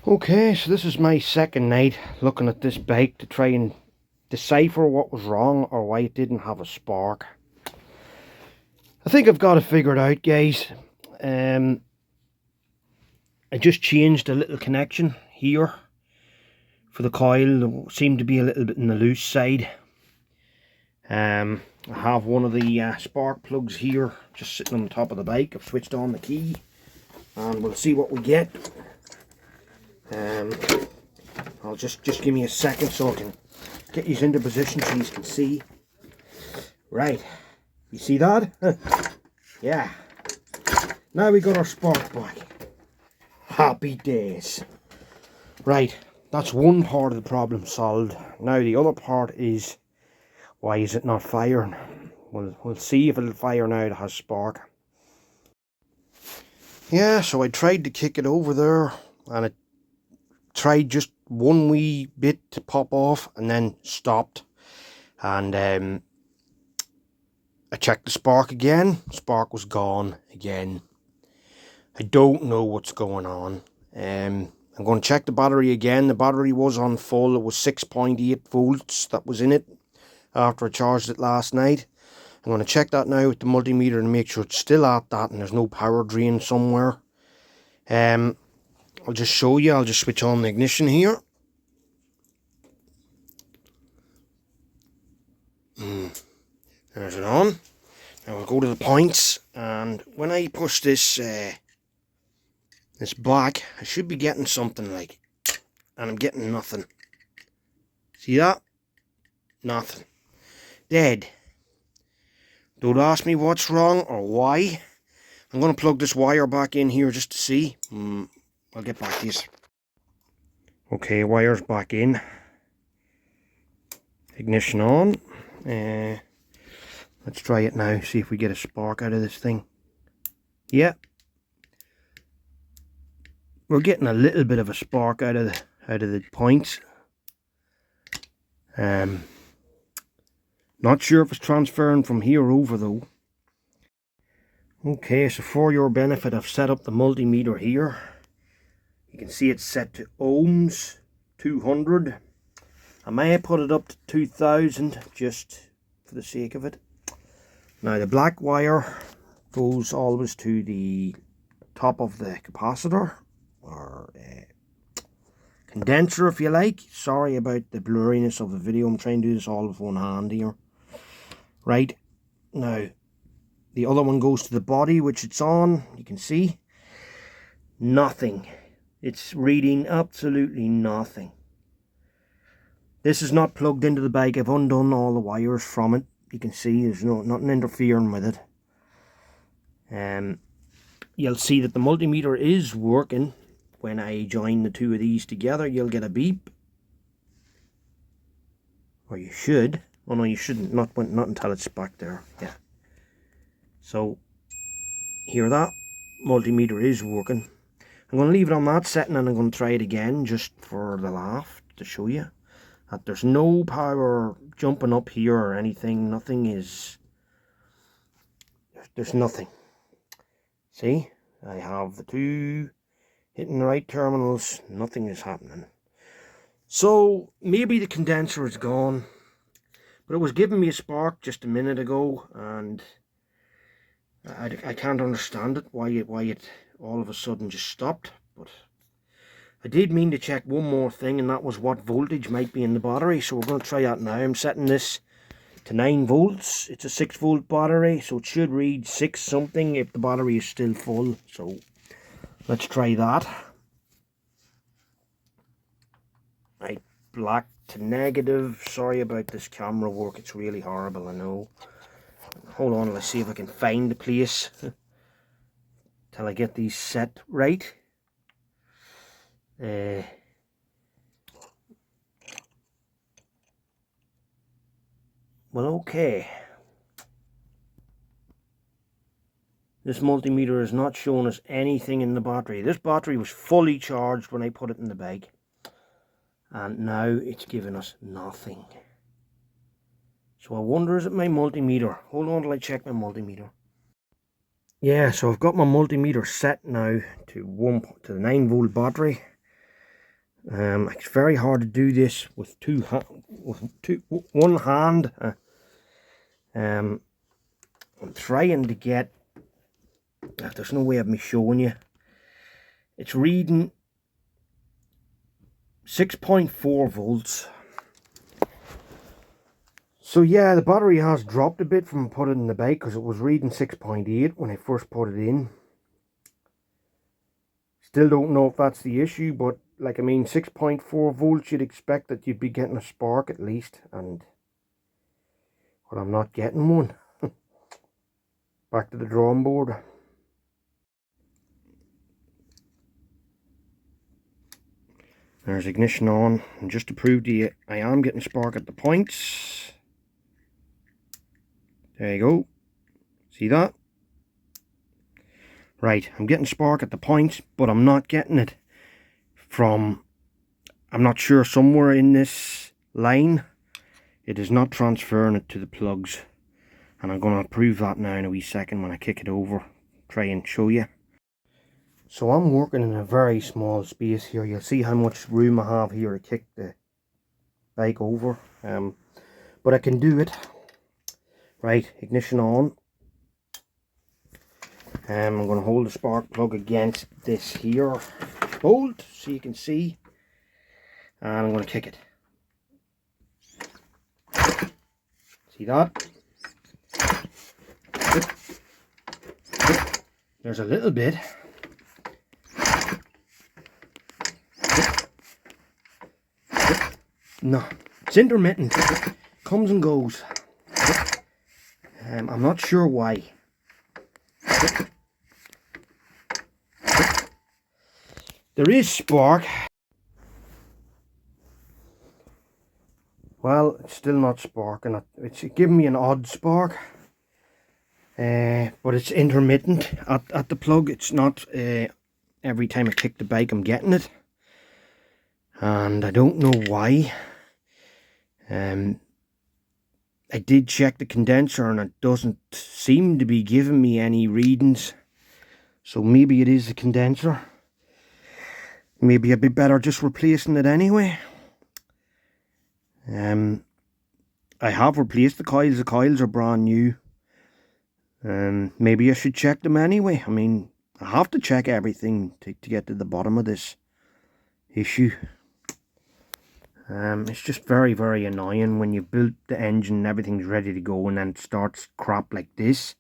Okay, so this is my second night looking at this bike to try and decipher what was wrong or why it didn't have a spark. I think I've got it figured out, guys. I just changed a little connection here for the coil. It seemed to be a little bit on the loose side. I have one of the spark plugs here just sitting on the top of the bike. I've switched on the key and we'll see what we get. I'll just give me a second so I can get these into position so you can see. Right, you see that? Yeah. Now we got our spark back. Happy days. Right, that's one part of the problem solved. Now the other part is, why is it not firing? We'll see if it'll fire now. It has spark. Yeah, so I tried to kick it over there and it tried just one wee bit to pop off and then stopped. And I checked the spark again. Spark was gone again. I don't know what's going on. I'm going to check the battery again. The battery was on full. It was 6.8 volts that was in it after I charged it last night. I'm going to check that now with the multimeter and make sure it's still at that and there's no power drain somewhere. I'll just show you. I'll just switch on the ignition here. There's it on. Now we'll go to the points, and when I push this this back, I should be getting something like, and I'm getting nothing. See that? Nothing. Dead. Don't ask me what's wrong or why. I'm going to plug this wire back in here just to see. I'll get back to you. Okay, wire's back in. Ignition on. Let's try it now, see if we get a spark out of this thing. Yeah. We're getting a little bit of a spark out of the points. Not sure if it's transferring from here over though. Okay, so for your benefit, I've set up the multimeter here. You can see it's set to ohms, 200. I may have put it up to 2000 just for the sake of it. Now the black wire goes always to the top of the capacitor or condenser if you like. Sorry about the blurriness of the video. I'm trying to do this all with one hand here. Right, now the other one goes to the body, which it's on. You can see nothing. It's reading absolutely nothing. This is not plugged into the bike. I've undone all the wires from it. You can see there's nothing interfering with it. You'll see that the multimeter is working. When I join the two of these together, you'll get a beep. Or you should. Oh no, you shouldn't. Not until it's back there. Yeah. So, hear that? Multimeter is working. I'm going to leave it on that setting and I'm going to try it again just for the laugh to show you that there's no power jumping up here or anything. Nothing is... There's nothing. See? I have the two hitting the right terminals. Nothing is happening. So, maybe the condenser is gone. But it was giving me a spark just a minute ago and I can't understand it, why it all of a sudden just stopped. But I did mean to check one more thing, and that was what voltage might be in the battery. So we're going to try that now. I'm setting this to 9 volts. It's a 6 volt battery, so it should read 6 something if the battery is still full. So let's try that. Right, black to negative. Sorry about this camera work, it's really horrible, I know. Hold on, let's see if I can find the place till I get these set right. Well, okay. This multimeter is not showing us anything in the battery. This battery was fully charged when I put it in the bag. And now it's giving us nothing. So I wonder, is it my multimeter? Hold on till I check my multimeter. Yeah, so I've got my multimeter set now to the 9 volt battery. It's very hard to do this with one hand. I'm trying to get, there's no way of me showing you. It's reading 6.4 volts. So yeah, the battery has dropped a bit from putting it in the bike, because it was reading 6.8 when I first put it in. Still don't know if that's the issue, but like, I mean, 6.4 volts, you'd expect that you'd be getting a spark at least, and well, I'm not getting one. Back to the drawing board. There's ignition on, and just to prove to you, I am getting a spark at the points. There you go. See that? Right, I'm getting spark at the points, but I'm not getting it from, I'm not sure, somewhere in this line. It is not transferring it to the plugs. And I'm going to prove that now in a wee second when I kick it over. Try and show you. So I'm working in a very small space here. You'll see how much room I have here to kick the bike over. But I can do it. Right, ignition on. I'm going to hold the spark plug against this here bolt so you can see. And I'm going to kick it. See that? There's a little bit. No, it's intermittent. Comes and goes. I'm not sure why. There is spark. Well, it's still not sparking. It's giving me an odd spark. But it's intermittent at the plug. It's not every time I kick the bike I'm getting it. And I don't know why. I did check the condenser and it doesn't seem to be giving me any readings. So maybe it is the condenser. Maybe I'd be better just replacing it anyway. I have replaced the coils. The coils are brand new. Maybe I should check them anyway. I mean, I have to check everything to get to the bottom of this issue. It's just very, very annoying when you build the engine and everything's ready to go and then it starts crap like this.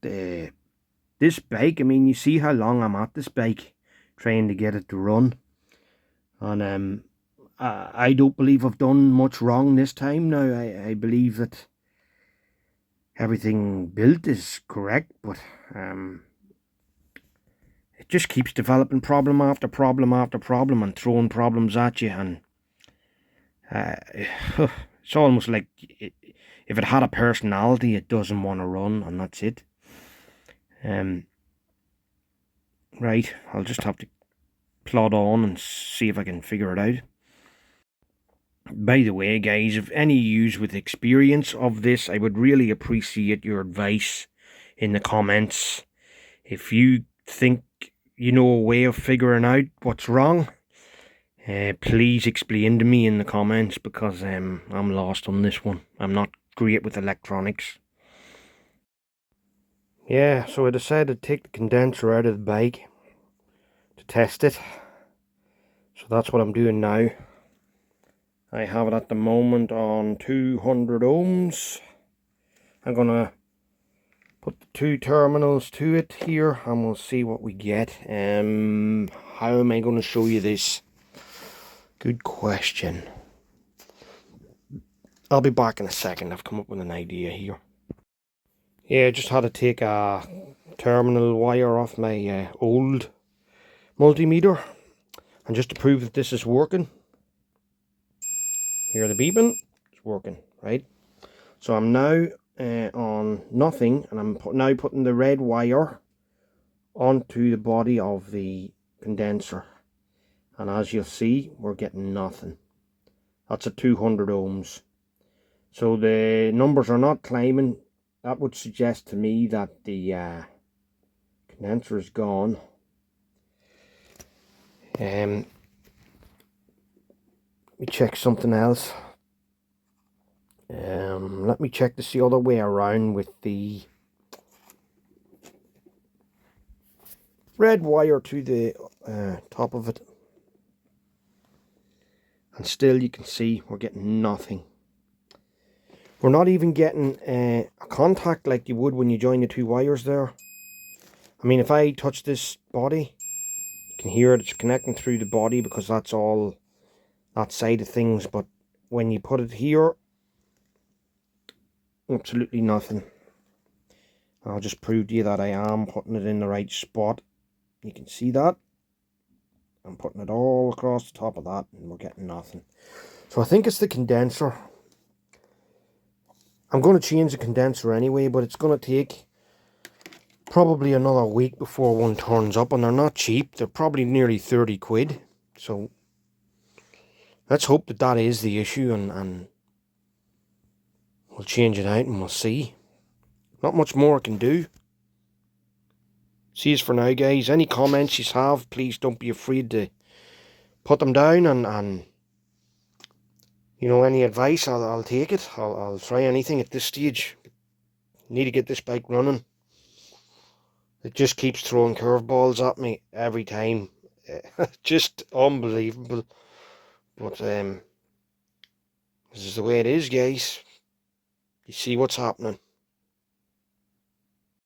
This bike, I mean, you see how long I'm at this bike trying to get it to run. And I don't believe I've done much wrong this time now. I believe that everything built is correct, but it just keeps developing problem after problem after problem and throwing problems at you. And it's almost like if it had a personality, it doesn't want to run, and that's it. Right, I'll just have to plod on and see if I can figure it out. By the way, guys, if any use with experience of this, I would really appreciate your advice in the comments. If you think you know a way of figuring out what's wrong, please explain to me in the comments, because I'm lost on this one. I'm not great with electronics. Yeah, so I decided to take the condenser out of the bike to test it. So that's what I'm doing now. I have it at the moment on 200 ohms. I'm gonna put the two terminals to it here and we'll see what we get. How am I going to show you this? Good question. I'll be back in a second. I've come up with an idea here. Yeah, I just had to take a terminal wire off my old multimeter, and just to prove that this is working, hear the beeping, it's working, right? So I'm now on nothing, and I'm now putting the red wire onto the body of the condenser, and as you'll see, we're getting nothing. That's at 200 ohms. So the numbers are not climbing. That would suggest to me that the condenser is gone. Let me check something else. Let me check this the other way around with the red wire to the top of it. And still you can see we're getting nothing. We're not even getting a contact like you would when you join the two wires there. I mean, if I touch this body, you can hear it's connecting through the body because that's all that side of things. But when you put it here, absolutely nothing. I'll just prove to you that I am putting it in the right spot. You can see that. I'm putting it all across the top of that and we're getting nothing. So I think it's the condenser. I'm going to change the condenser anyway, but it's going to take probably another week before one turns up, and they're not cheap. They're probably nearly 30 quid. So let's hope that that is the issue, and we'll change it out and we'll see. Not much more I can do. See you for now, guys. Any comments you have, please don't be afraid to put them down, and you know, any advice, I'll take it. I'll try anything at this stage. Need to get this bike running. It just keeps throwing curveballs at me every time. Just unbelievable. But this is the way it is, guys. You see what's happening.